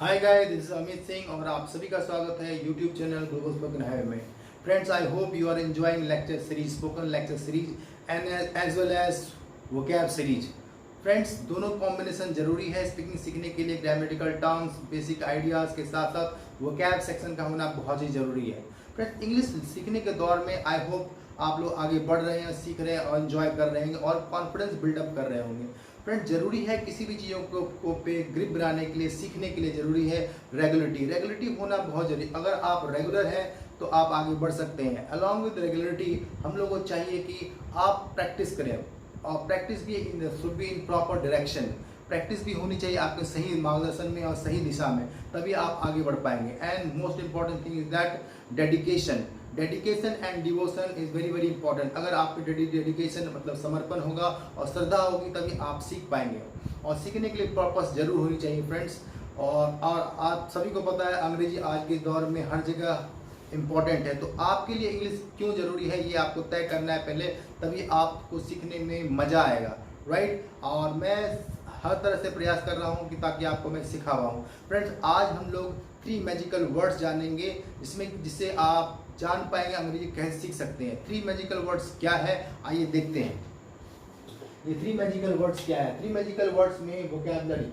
Hi guys, this is Amit Singh और आप सभी का स्वागत है YouTube channel Global Spoken Highway में। Friends, I hope you are enjoying lecture series, spoken lecture series and as well as vocab series. Friends, दोनों combination जरूरी है स्पीकिंग सीखने के लिए। ग्रामेटिकल टर्म्स, बेसिक आइडियाज़ के साथ साथ वोकैब सेक्शन का होना बहुत ही ज़रूरी है। फ्रेंड्स, इंग्लिश सीखने के दौर में आई होप आप लोग आगे बढ़ रहे हैं, सीख रहे हैं और एंजॉय कर रहे हैं और कॉन्फिडेंस बिल्डअप कर रहे होंगे। फ्रेंड्स, जरूरी है किसी भी चीज़ों को पे ग्रिप बनाने के लिए, सीखने के लिए जरूरी है रेगुलरिटी होना बहुत जरूरी। अगर आप रेगुलर हैं तो आप आगे बढ़ सकते हैं। अलॉन्ग विद रेगुलरिटी हम लोगों को चाहिए कि आप प्रैक्टिस करें और प्रैक्टिस भी should be in proper direction. Practice भी होनी चाहिए आपके सही मार्गदर्शन में और सही दिशा में, तभी आप आगे बढ़ पाएंगे। And most important thing is that dedication and devotion is very very important. अगर आपके डेडिकेशन मतलब समर्पण होगा और श्रद्धा होगी तभी आप सीख पाएंगे। और सीखने के लिए पर्पस जरूर होनी चाहिए फ्रेंड्स। और आप सभी को पता है अंग्रेजी आज के दौर में हर जगह इम्पॉर्टेंट है, तो आपके लिए इंग्लिश क्यों जरूरी है ये आपको तय करना है पहले, तभी आपको सीखने में मज़ा आएगा, राइट। और मैं हर तरह से प्रयास कर रहा हूँ कि ताकि आपको मैं सिखा पाऊँ। फ्रेंड्स, आज हम लोग 3 मैजिकल वर्ड्स जानेंगे जिससे आप जान पाएंगे अंग्रेजी कैसे सीख सकते हैं। 3 मैजिकल वर्ड्स क्या है, आइए देखते हैं। ये 3 मैजिकल वर्ड्स क्या है। 3 मैजिकल वर्ड्स में वोकैबुलरी,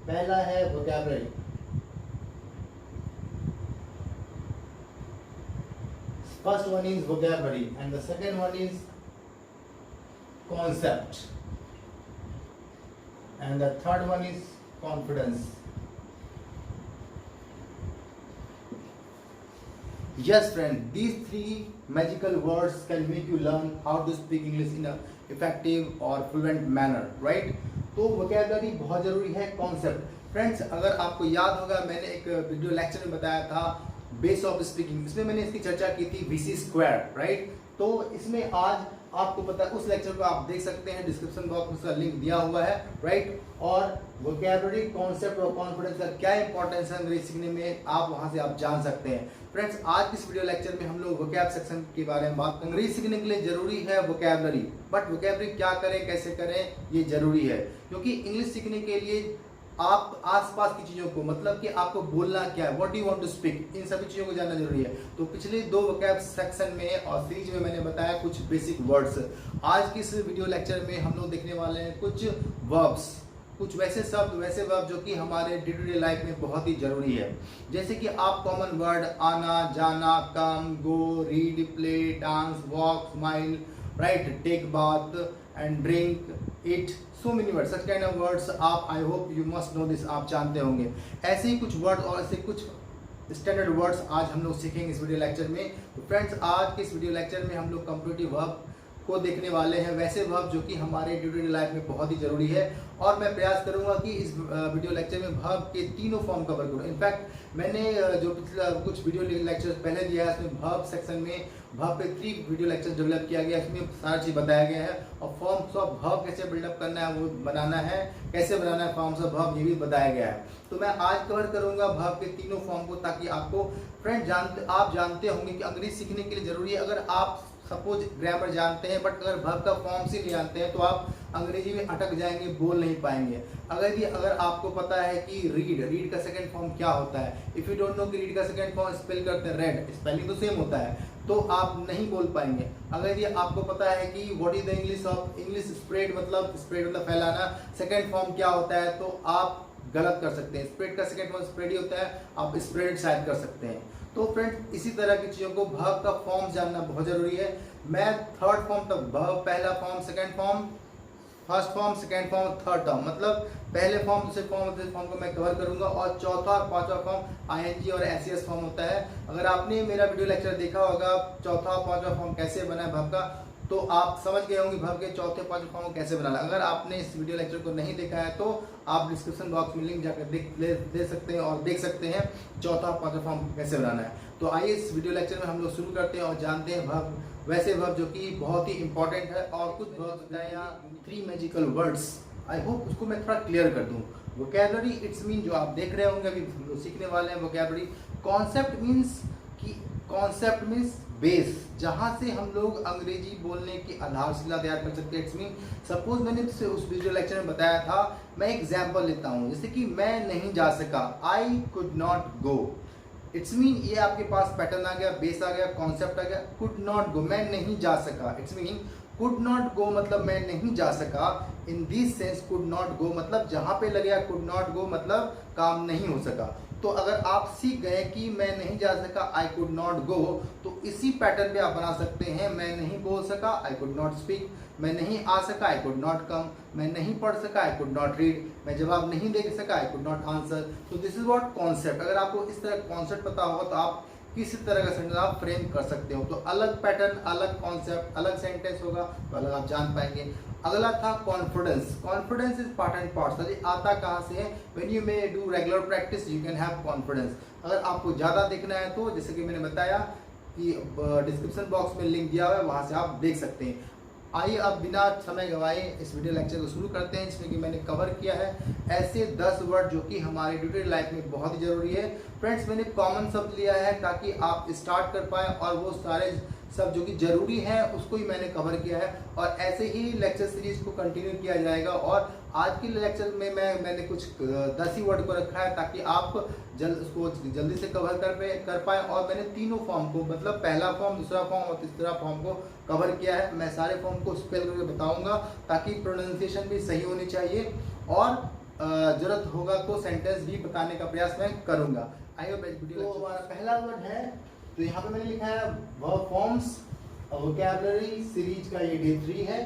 पहला है vocabulary. First one is vocabulary and the second one is concept and the third one is confidence. Yes friend, these 3 magical words can make you learn how to speak English in a effective or fluent manner, right? तो vocabulary बहुत जरूरी है। concept, friends अगर आपको याद होगा मैंने एक वीडियो लेक्चर में बताया था बेस ऑफ स्पीकिंग, इसमें मैंने इसकी चर्चा की थी VC स्क्वायर, राइट। तो इसमें आज आपको पता है, उस लेक्चर को आप देख सकते हैं, डिस्क्रिप्शन बॉक्स में उसका लिंक दिया हुआ है, राइट। और वोकैबुलरी, कॉन्सेप्ट और कॉन्फिडेंस का क्या इंपॉर्टेंस है अंग्रेजी सीखने में, आप वहां से आप जान सकते हैं। फ्रेंड्स, आज की इस वीडियो लेक्चर में हम लोग वोकैब सेक्शन के बारे में बात। अंग्रेजी सीखने के लिए जरूरी है वोकैबुलरी, बट वोकैबुलरी क्या करें, कैसे करें, ये जरूरी है। क्योंकि इंग्लिश सीखने के लिए आप आसपास की चीज़ों को, मतलब कि आपको बोलना क्या है, what do you want to speak, इन सभी चीज़ों को जानना जरूरी है। तो पिछले 2 वोकैब सेक्शन में और सीरीज में मैंने बताया कुछ बेसिक वर्ड्स। आज की इस वीडियो लेक्चर में हम लोग देखने वाले हैं कुछ वर्ब्स, कुछ वैसे शब्द, वैसे वर्ब जो कि हमारे डे टू डे लाइफ में बहुत ही जरूरी है। जैसे कि आप कॉमन वर्ड आना, जाना, come, go, read, play, dance, walk, smile, write, take bath and drink, eat, so many words, such kind of words आप, I hope you must know this, आप जानते होंगे। ऐसे ही कुछ वर्ड और ऐसे कुछ स्टैंडर्ड वर्ड्स आज हम लोग सीखेंगे इस वीडियो लेक्चर में। तो फ्रेंड्स, आज के इस वीडियो लेक्चर में हम लोग कंप्यूटिव वर्ब को देखने वाले हैं, वैसे वर्ब जो कि हमारे डे टू डे लाइफ में बहुत ही जरूरी है। और मैं प्रयास करूंगा कि इस वीडियो लेक्चर में वर्ब के तीनों फॉर्म कवर करूं। इनफैक्ट मैंने जो पिछला कुछ वीडियो लेक्चर पहले दिया है, उसमें वर्ब सेक्शन में वर्ब पे 3 वीडियो लेक्चर डेवलप किया गया है, इसमें सारा चीज़ बताया गया है। और फॉर्म्स ऑफ वर्ब कैसे बिल्डअप करना है, वो बनाना है, कैसे बनाना है फॉर्म्स ऑफ वर्ब, ये भी बताया गया है। तो मैं आज कवर करूंगा वर्ब के तीनों फॉर्म को, ताकि आपको फ्रेंड आप जानते होंगे कि अंग्रेजी सीखने के लिए जरूरी है। अगर आप सपोज ग्रामर जानते हैं बट अगर वर्ब का फॉर्म से नहीं जानते हैं तो आप अंग्रेजी में अटक जाएंगे, बोल नहीं पाएंगे। अगर आपको पता है कि रीड का सेकंड फॉर्म क्या होता है, इफ यू डोंट नो कि रीड का सेकंड फॉर्म स्पेल करते हैं रेड, स्पेलिंग तो सेम होता है, तो आप नहीं बोल पाएंगे। अगर ये आपको पता है कि what is the English spread मतलब फैलाना, सेकंड फॉर्म क्या होता है, तो आप गलत कर सकते हैं। स्प्रेड का सेकंड फॉर्म स्प्रेड ही होता है, आप स्प्रेड शायद कर सकते हैं। तो फ्रेंड्स, इसी तरह की चीज़ों को वर्ब का फॉर्म जानना बहुत जरूरी है। मैं थर्ड फॉर्म तक, वर्ब पहला form, second form, first form, second form, third form, मतलब पहले फॉर्म, दूसरे फॉर्म, तीसरे फॉर्म को मैं कवर करूंगा। और चौथा और पांचवा फॉर्म ING और SES फॉर्म होता है। अगर आपने मेरा वीडियो लेक्चर देखा होगा चौथा और पांचवा फॉर्म कैसे बना है वर्ब का, तो आप समझ गए होंगे वर्ब के चौथे पांचवें फॉर्म को कैसे बनाना। अगर आपने इस वीडियो लेक्चर को नहीं देखा है तो आप डिस्क्रिप्शन बॉक्स में लिंक जाकर दे सकते हैं और देख सकते हैं चौथा और पांचवा फॉर्म कैसे बनाना है। तो आइए इस वीडियो लेक्चर में हम लोग शुरू करते हैं और जानते हैं वर्ब, वैसे वर्ब जो कि बहुत ही इंपॉर्टेंट है। और कुछ वर्ब बताया 3 मैजिकल वर्ड्स, आई होप उसको मैं थोड़ा क्लियर कर दूं। वोकैबुलरी इट्स मीन जो आप देख रहे होंगे अभी हम लोग सीखने वाले हैं वोकैबुलरी। कॉन्सेप्ट मीन्स कि कॉन्सेप्ट मीन्स बेस, जहाँ से हम लोग अंग्रेजी बोलने की आधारशिला तैयार कर सकते हैं। इट्स मीन सपोज मैंने उस वीडियो लेक्चर में बताया था, मैं एग्जाम्पल लेता हूँ, जैसे कि मैं नहीं जा सका, I could not go. It's mean ये आपके पास पैटर्न आ गया, बेस आ गया, कॉन्सेप्ट आ गया। कुड नॉट गो, मैं नहीं जा सका। It's mean could not go मतलब मैं नहीं जा सका। In this sense could not go मतलब जहाँ पे लगे कुड नॉट गो मतलब काम नहीं हो सका। तो अगर आप सीख गए कि मैं नहीं जा सका, आई कुड नॉट गो, तो इसी पैटर्न पे आप बना सकते हैं, मैं नहीं बोल सका, आई कुड नॉट स्पीक, मैं नहीं आ सका, आई कुड नॉट कम, मैं नहीं पढ़ सका, आई कुड नॉट रीड, मैं जवाब नहीं दे सका, आई कुड नॉट आंसर। तो दिस इज व्हाट कॉन्सेप्ट। अगर आपको इस तरह कॉन्सेप्ट पता होगा तो आप किसी तरह का सेंटेंस आप फ्रेम कर सकते हो। तो अलग पैटर्न, अलग कॉन्सेप्ट, अलग सेंटेंस होगा तो अलग आप जान पाएंगे। अगला था confidence. Confidence is part and parcel. ये आता कहाँ से है? When you may do regular practice you can have confidence. अगर आपको ज़्यादा देखना है तो जैसे कि मैंने बताया कि डिस्क्रिप्शन बॉक्स में लिंक दिया हुआ है, वहाँ से आप देख सकते हैं। आइए अब बिना समय गवाए इस वीडियो लेक्चर को शुरू करते हैं, जिसमें कि मैंने कवर किया है ऐसे 10 वर्ड जो कि हमारे डे टू डे लाइफ में बहुत ही ज़रूरी है। फ्रेंड्स, मैंने कॉमन शब्द लिया है ताकि आप स्टार्ट कर पाएँ, और वो सारे सब जो कि जरूरी है उसको ही मैंने कवर किया है, और ऐसे ही लेक्चर सीरीज को कंटिन्यू किया जाएगा। और आज के लेक्चर में मैंने कुछ 10 ही वर्ड को रखा है ताकि आप उसको जल्दी से कवर कर पाए। और मैंने तीनों फॉर्म को, मतलब पहला फॉर्म, दूसरा फॉर्म और तीसरा फॉर्म को कवर किया है। मैं सारे फॉर्म को स्पेल करके बताऊंगा ताकि प्रोनाउंसिएशन भी सही होनी चाहिए, और जरूरत होगा तो सेंटेंस भी बताने का प्रयास मैं करूंगा। I hope video. तो हमारा पहला वर्ड है, तो यहाँ पे मैंने लिखा है वर्ब फॉर्म्स वोकैबुलरी सीरीज का ये डे 3 है।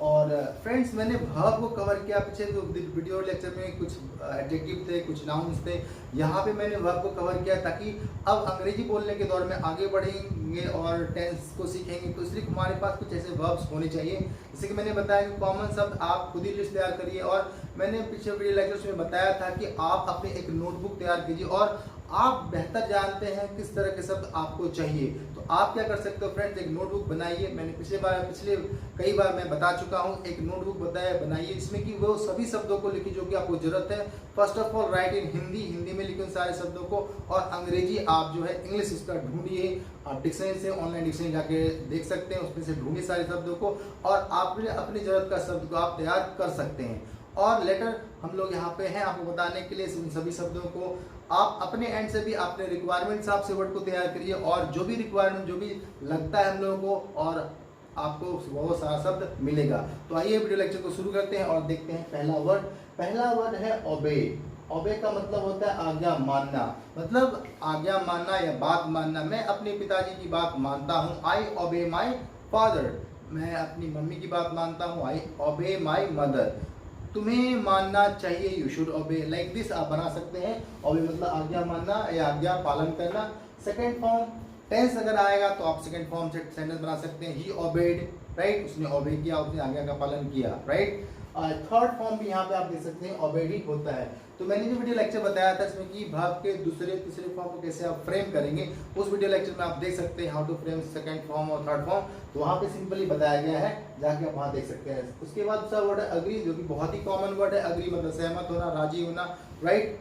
और फ्रेंड्स, मैंने वर्ब को कवर किया पीछे जो वीडियो लेक्चर में, कुछ एडजेक्टिव थे, कुछ नाउन्स थे। यहाँ पे मैंने वर्ब को कवर किया ताकि अब अंग्रेजी बोलने के दौर में आगे बढ़ेंगे और टेंस को सीखेंगे, तो इसलिए हमारे पास कुछ ऐसे वर्ब्स होने चाहिए। जैसे कि मैंने बताया कि कॉमन शब्द आप खुद ही लिस्ट तैयार करिए, और मैंने पिछले वीडियो लेक्चर्स में बताया था कि आप अपने एक नोटबुक तैयार कीजिए, और आप बेहतर जानते हैं किस तरह के शब्द आपको चाहिए। तो आप क्या कर सकते हो फ्रेंड्स, एक नोटबुक बनाइए। मैंने पिछले कई बार मैं बता चुका हूँ, एक नोटबुक बनाइए जिसमें कि वो सभी शब्दों को लिखिए जो कि आपको जरूरत है। फर्स्ट ऑफ ऑल राइट इन हिंदी में लिखिए सारे शब्दों को, और अंग्रेजी आप जो है इंग्लिश इसका ढूंढिए। आप डिक्शनरी से, ऑनलाइन डिक्शनरी जाके देख सकते हैं, उसमें से ढूंढिए सारे शब्दों को, और आप अपनी जरूरत का शब्द को आप तैयार कर सकते हैं। और लेटर हम लोग यहाँ पे हैं आपको बताने के लिए उन सभी शब्दों को। आप अपने एंड से भी अपने रिक्वायरमेंट हिसाब से वर्ड को तैयार करिए, और जो भी रिक्वायरमेंट जो भी लगता है हम लोगों को, और आपको वो सारा शब्द मिलेगा। तो आइए वीडियो लेक्चर को शुरू करते हैं और देखते हैं पहला वर्ड है ओबे। ओबे का मतलब होता है आज्ञा मानना, मतलब आज्ञा मानना या बात मानना। मैं अपने पिताजी की बात मानता हूँ, आई ओबे माई फादर। मैं अपनी मम्मी की बात मानता हूँ, आई ओबे माई मदर। तुम्हें मानना चाहिए, यू शुड ओबे। लाइक दिस आप बना सकते हैं। ओबे मतलब आज्ञा मानना या आज्ञा पालन करना। सेकंड फॉर्म टेंस अगर आएगा तो आप सेकंड फॉर्म से सेंटेंस बना सकते हैं, ही ओबेड, राइट, उसने ओबे किया, उसने आज्ञा का पालन किया, राइट। थर्ड फॉर्म भी यहाँ पे आप देख सकते हैं, ओबेड ही होता है। तो मैंने जो वीडियो लेक्चर बताया था इसमें कि भाग के दूसरे तीसरे फॉर्म को कैसे आप फ्रेम करेंगे, उस वीडियो लेक्चर में आप देख सकते हैं how to frame second form और थर्ड फॉर्म। तो वहाँ पे सिंपली बताया गया है, जाके आप वहाँ देख सकते हैं। उसके बाद दूसरा वर्ड है अग्री, जो कि बहुत ही कॉमन वर्ड है। अग्री मतलब सहमत होना, राजी होना, राइट।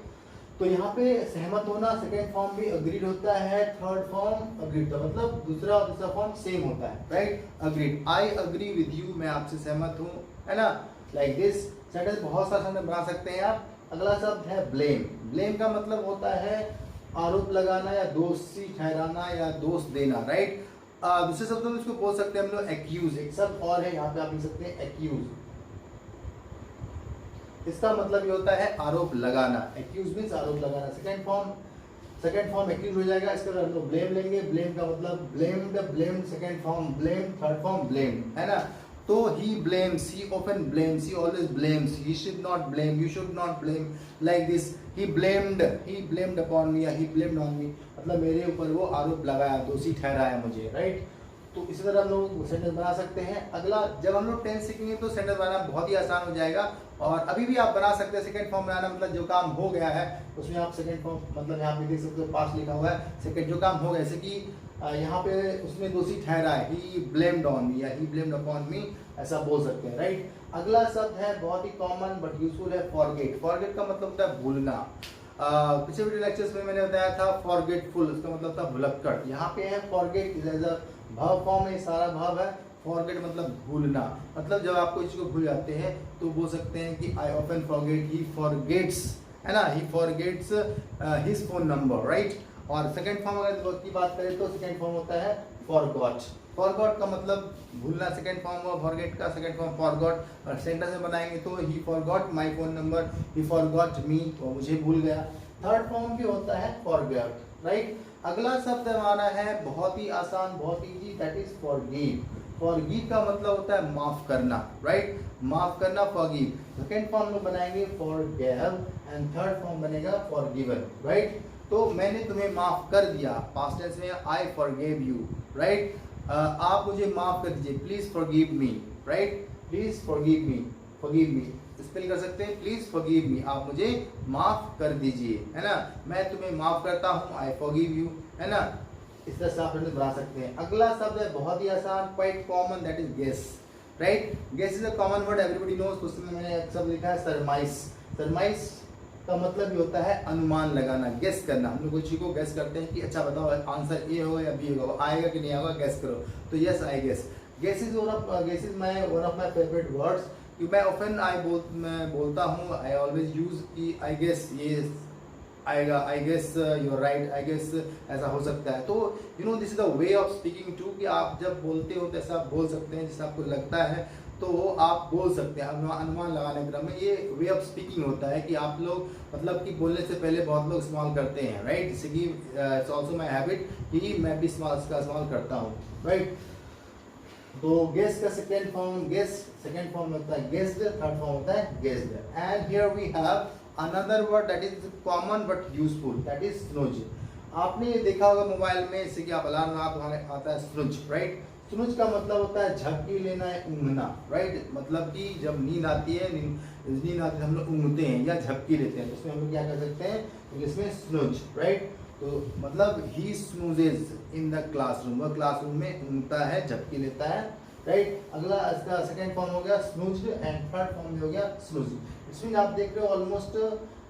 तो यहाँ पे सहमत होना सेकंड फॉर्म भी अग्रीड होता है, थर्ड फॉर्म अग्रीड, तो मतलब दूसरा और तीसरा फॉर्म सेम होता है, right. Agreed, I agree with you, मैं आपसे सहमत हूँ, है ना। लाइक दिस सेंटेंस बहुत सारा सेंटेंस बना सकते हैं आप। अगला शब्द है ब्लेम। ब्लेम का मतलब होता है आरोप लगाना या दोषी ठहराना या दोष देना, राइट। दूसरे शब्दों में इसको बोल सकते हैं हम लोग एक्यूज। एक शब्द और है यहाँ पे आप लिख सकते हैं एक्यूज। इसका मतलब ये होता है आरोप लगाना। एक्यूज मीन्स आरोप लगाना। सेकंड फॉर्म एक्यूज हो जाएगा। इसके बाद हम लोग ब्लेम लेंगे। ब्लेम का मतलब blamed, second form blame, third form blame, है ना। तो he blames, he often blames, he always blames, he should not blame, you should not blame, like this, he blamed upon me, he blamed on me, मतलब मेरे ऊपर वो आरोप लगाया, दोषी ठहराया मुझे, राइट। तो इसी तरह हम लोग सेंटेंस बना सकते हैं। अगला, जब हम लोग टेंस सीखेंगे तो सेंटेंस बनाना बहुत ही आसान हो जाएगा, और अभी भी आप बना सकते हैं। सेकंड फॉर्म बनाना मतलब जो काम हो गया है उसमें आप सेकंड फॉर्म, मतलब यहाँ पे देख सकते हो पास्ट लिखा हुआ है, सेकंड जो काम हो गया, जैसे कि यहाँ पे उसमें दोषी ठहरा है, ही ब्लेम्ड ऑन मी या ही ब्लेम्ड अपॉन मी, ऐसा बोल सकते हैं, राइट। अगला शब्द है बहुत ही कॉमन बट यूजफुल है फॉरगेट। फॉरगेट का मतलब होता है भूलना। पिछले वीडियो लेक्चर्स में मैंने बताया था फॉरगेटफुल, उसका मतलब था भुलक्कड़। यहाँ पे है forget is as a verb form में, सारा वर्ब है। फॉरगेट मतलब भूलना, मतलब जब आप कोई चीज को भूल जाते हैं तो बोल सकते हैं कि I often forget, he forgets, है ना, he forgets his phone number, right. और सेकंड फॉर्म अगर की बात करें तो सेकंड फॉर्म होता है फॉरगॉट। फॉरगॉट का मतलब भूलना, सेकंड फॉर्म हुआ फॉरगेट का, सेकंड फॉर्म फॉरगॉट। और सेंटेंस में बनाएंगे तो he forgot my phone number, he forgot me, वो मुझे भूल गया। थर्ड फॉर्म भी होता है फॉरगॉट, राइट। अगला शब्द हमारा है बहुत ही आसान, बहुत easy, that is forgive. Forgive का मतलब होता है माफ करना, राइट, माफ करना, फॉरगिव। सेकंड फॉर्म में बनाएंगे फॉरगिव एंड थर्ड फॉर्म बनेगा फॉरगिवन, राइट। तो मैंने तुम्हें माफ कर दिया, पास्ट टेंस में आई फॉरगिव यू, राइट। आप मुझे माफ कर दीजिए, please forgive me, right, please forgive me, forgive me spell कर सकते हैं, प्लीज फॉरगिव मी, आप मुझे माफ कर दीजिए, है ना, मैं तुम्हें माफ करता हूँ, आई फॉरगिव यू, है ना। इस तरह से आप बना सकते हैं। अगला शब्द है बहुत ही आसान, quite common, that is guess, right. Guess is a common word, everybody knows. तो उसमें मैंने एक शब्द लिखा है सरमाइस। सरमाइस का मतलब ये होता है अनुमान लगाना, गेस करना। हम लोग कोई चीज को गेस करते हैं कि अच्छा बताओ आंसर ए होगा या बी होगा, आएगा कि नहीं आएगा, गेस करो। तो yes I guess. Guess is one of my favourite words. मैं ऑफन मैं बोलता हूँ, आई ऑलवेज यूज कि आई गेस ये आएगा, I guess you're right, I guess ऐसा हो सकता है। तो you know this is the way of speaking too, कि आप जब बोलते हो तो ऐसा आप बोल सकते हैं, जैसे आपको लगता है तो आप बोल सकते हैं। अनुमान लगाने के क्रम में ये वे ऑफ स्पीकिंग होता है कि आप लोग मतलब कि बोलने से पहले बहुत लोग इस्तेमाल करते हैं, राइट। जैसे कि इट्स ऑल्सो माई हैबिट कि मैं भी इसका इस्तेमाल करता हूँ, राइट। तो गेस का second form guess, second form होता है गेस्ड, थर्ड फॉर्म होता है guessed. And here we have another word that is common but useful, that is snooze. आपने ये देखा होगा मोबाइल में, जैसे कि आप अलार्म लगा तो आता है स्नूज, राइट। स्नूज का मतलब होता है झपकी लेना है, ऊँघना, राइट। मतलब कि जब नींद आती है, नींद आती है हम लोग ऊँघते हैं या झपकी लेते हैं, तो इसमें हम लोग क्या कर सकते हैं, तो इसमें स्नूज, राइट। तो मतलब ही स्नूजेज इन द क्लासरूम, वह क्लासरूम में ऊँघता है, झपकी लेता है, राइट। अगला इसका सेकंड फॉर्म हो गया स्नूज्ड एंड थर्ड फॉर्म हो गया स्नूजिंग। इसमें आप देख रहे हो ऑलमोस्ट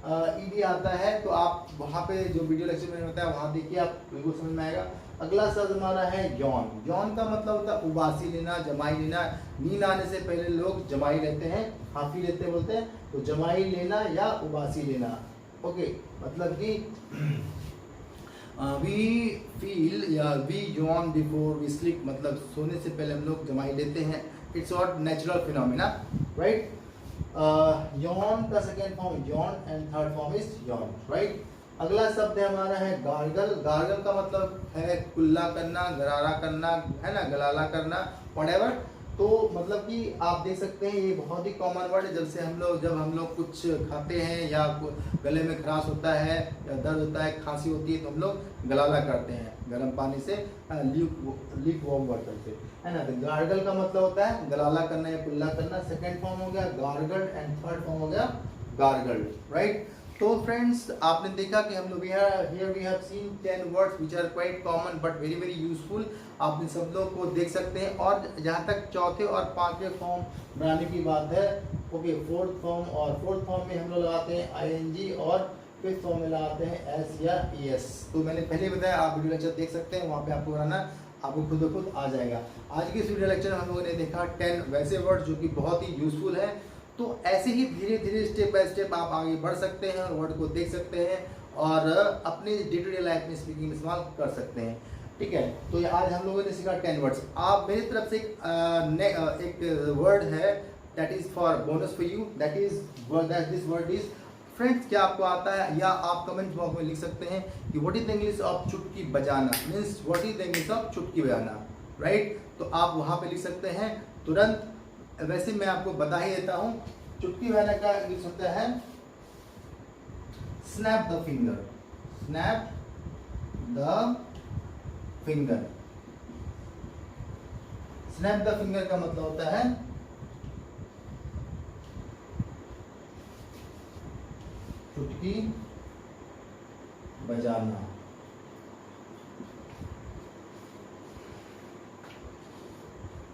ईडी आता है, तो आप वहाँ पे जो वीडियो लेक्चर में बताया वहाँ देखिए, आप बिल्कुल समझ में आएगा। अगला शब्द हमारा है यौन। यौन का मतलब होता है उबासी लेना, जमाई लेना। नींद आने से पहले लोग जमाई लेते हैं, हाफी लेते बोलते हैं, तो जमाई लेना या उबासी लेना, ओके। मतलब कि वी फील या we yawn before we sleep, मतलब सोने से पहले हम लोग जमाई लेते हैं। It's not natural phenomena, right. Yawn का second form yawn and third form is yawn, right. अगला शब्द है हमारा है गार्गल। गार्गल का मतलब है कुल्ला करना, गरारा करना, है ना, गलाला करना, व्हाटएवर। तो मतलब कि आप देख सकते हैं ये बहुत ही कॉमन वर्ड है। जब हम लोग कुछ खाते हैं या गले में खराश होता है या दर्द होता है, खांसी होती है, तो हम लोग गलाला करते हैं गर्म पानी से, लीक वार्म वाटर से, है ना। तो गार्गल का मतलब होता है गलाला करना या कुल्ला करना। सेकेंड फॉर्म हो गया गार्गल एंड थर्ड फॉर्म हो गया गार्गल, राइट। तो फ्रेंड्स आपने देखा कि हम लोग here we have seen 10 words which are quite common but very very useful। आप इन शब्दों को देख सकते हैं। और जहाँ तक चौथे और पांचवें फॉर्म बनाने की बात है, ओके, फोर्थ फॉर्म में हम लोग लगाते हैं ing और फिफ्थ फॉर्म में लगाते हैं s या es। तो मैंने पहले बताया, आप वीडियो लेक्चर देख सकते हैं, वहाँ पे आपको बनाना आपको खुद ब खुद आ जाएगा। आज के इस वीडियो लेक्चर में हम लोगों ने देखा 10 वैसे वर्ड जो कि बहुत ही यूजफुल है। तो ऐसे ही धीरे धीरे स्टेप बाय स्टेप आप आगे बढ़ सकते हैं और वर्ड को देख सकते हैं और अपने डे टू डे लाइफ में स्पीकिंग में इस्तेमाल कर सकते हैं, ठीक है। तो आज हम लोगों ने सीखा 10 वर्ड्स। आप मेरी तरफ से एक वर्ड है that is for bonus for you, that is this word is friends. क्या आपको आता है, या आप कमेंट बॉक्स में लिख सकते हैं कि what is the English of चुटकी बजाना, means what is the English of चुटकी बजाना, राइट। तो आप वहाँ पे लिख सकते हैं तुरंत। वैसे मैं आपको बता ही देता हूँ, चुटकी बजाने का इंग्लिश होता है snap the finger, snap the finger. Snap the finger का मतलब होता है चुटकी बजाना।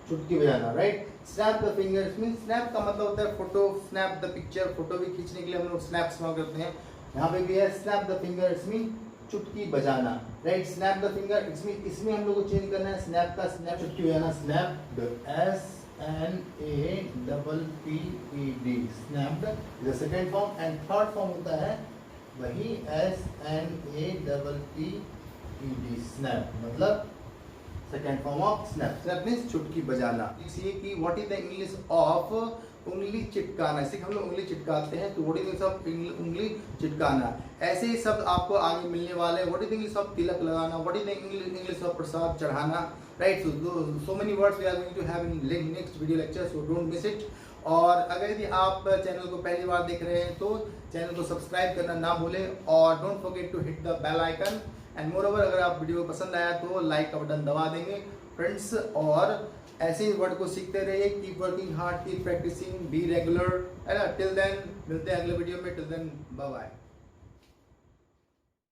चुटकी बजाना, right. Snap the finger mean snap का मतलब होता है photo, snap the picture, photo भी खींचने के लिए हम लोग स्नैप इस्तेमाल करते हैं। यहाँ पे भी है snap the finger, it's mean चुटकी बजाना, right. Snap the finger it's mean इसमें हम लोग को चेंज करना है स्नैप का स्नैप चुटकी बजाना, snapped SNAPPED, snapped is the second form and third form होता है वही SNAPPED, स्नैप मतलब second form of snap. Snap means चुटकी बजाना। देखिए कि what is the English of उंगली चिटकाना, इसे हम लोग उंगली चिटकाते हैं, तो व्हाट इज इंग्लिश ऑफ उंगली चिटकाना। ऐसे ही शब्द आपको आगे मिलने वाले हैं। What is English of tilak लगाना, what is the English of prasad चढ़ाना, right. So many words we are going to have in next video lecture, so don't miss it. और अगर यदि आप चैनल को पहली बार देख रहे हैं तो चैनल को सब्सक्राइब करना ना भूलें और don't forget to hit the bell icon and more over अगर आप वीडियो पसंद आया तो लाइक का बटन दबा देंगे फ्रेंड्स। और ऐसे ही वर्ड को सीखते रहिए, keep working hard, keep practicing, be regular, है ना। टिल देन मिलते हैं अगले वीडियो में, टिल देन बाय बाय।